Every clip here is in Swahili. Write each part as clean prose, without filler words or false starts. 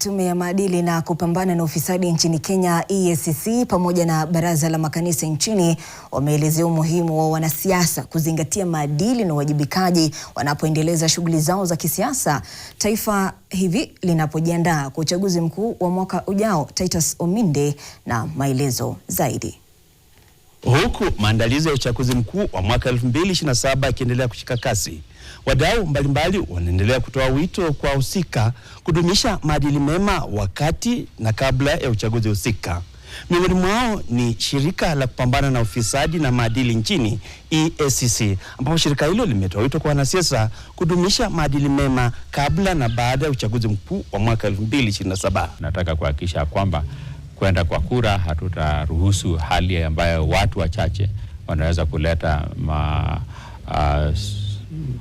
Tume ya maadili na kupambana na ufisadi nchini Kenya EACC pamoja na Baraza la Makanisa nchini wameelezea umuhimu wa wanasiasa kuzingatia maadili na uwajibikaji wanapoendeleza shughuli zao za kisiasa, taifa hivi linapojiandaa kwa uchaguzi mkuu wa mwaka ujao. Titus Ominde na maelezo zaidi. Huku maandalizi ya uchaguzi mkuu wa mwaka 2027 yakiendelea kushika kasi, wadau mbalimbali wanaendelea kutoa wito kwa husika kudumisha maadili mema wakati na kabla ya uchaguzi husika. Miongoni mwao ni shirika la kupambana na ufisadi na maadili nchini EACC, ambapo shirika hilo limetoa wito kwa wanasiasa kudumisha maadili mema kabla na baada ya uchaguzi mkuu wa mwaka 2027. Nataka kuhakikisha kwamba kwenda kwa kura hatutaruhusu hali ambayo watu wachache wanaweza kuleta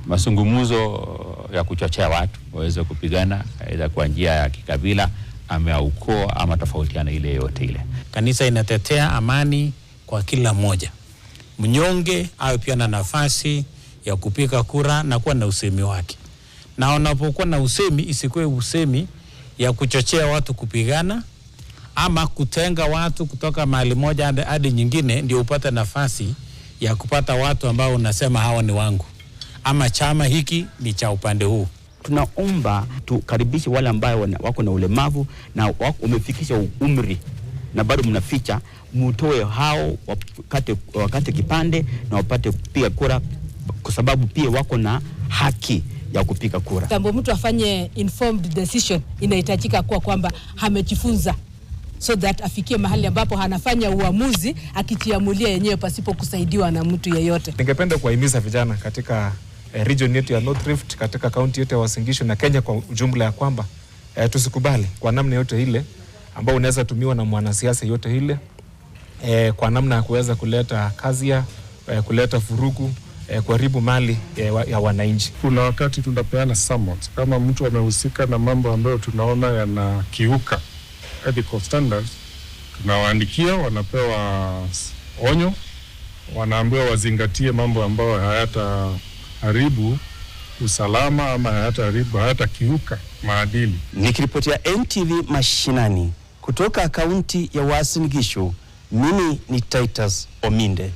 masungumuzo ya kuchochea watu waweze kupigana aidha kwa njia ya kikabila ama ya ukoo ama tofautiana ile yote ile. Kanisa inatetea amani kwa kila mmoja. Mnyonge awe pia na nafasi ya kupiga kura na kuwa na usemi wake. Na unapokuwa na usemi, isikuwe usemi ya kuchochea watu kupigana ama kutenga watu kutoka mahali moja hadi nyingine ndio upate nafasi ya kupata watu ambao unasema hawa ni wangu ama chama hiki ni cha upande huu. Tunaomba tukaribishe wale ambao wako na ulemavu na wamefikisha umri na bado mnaficha, mtoe hao wakate kipande na wapate kupiga kura, kwa sababu pia wako na haki ya kupiga kura. Tambo mtu afanye informed decision, inahitajika kwamba amejifunza, so that afikie mahali ambapo anafanya uamuzi akijiamulia yenyewe pasipo kusaidiwa na mtu yeyote. Ningependa kuwahimiza vijana katika region yetu ya North Rift, katika county yetu ya Uasin Gishu na Kenya kwa ujumla, ya kwamba tusikubali kwa namna yote ile ambao unaweza tumiwa na mwanasiasa yote ile kwa namna ya kuweza kuleta kazia, kuleta furugu, kuharibu mali ya wananchi. Kuna wakati tunapeana summons kama mtu amehusika na mambo ambayo tunaona yanakiuka ethical standards, tunawaandikia, wanapewa onyo, wanaambiwa wazingatie mambo ambayo hayataharibu usalama ama hayatakiuka maadili. Nikiripotia NTV mashinani kutoka kaunti ya Uasin Gishu, mimi ni Titus Ominde.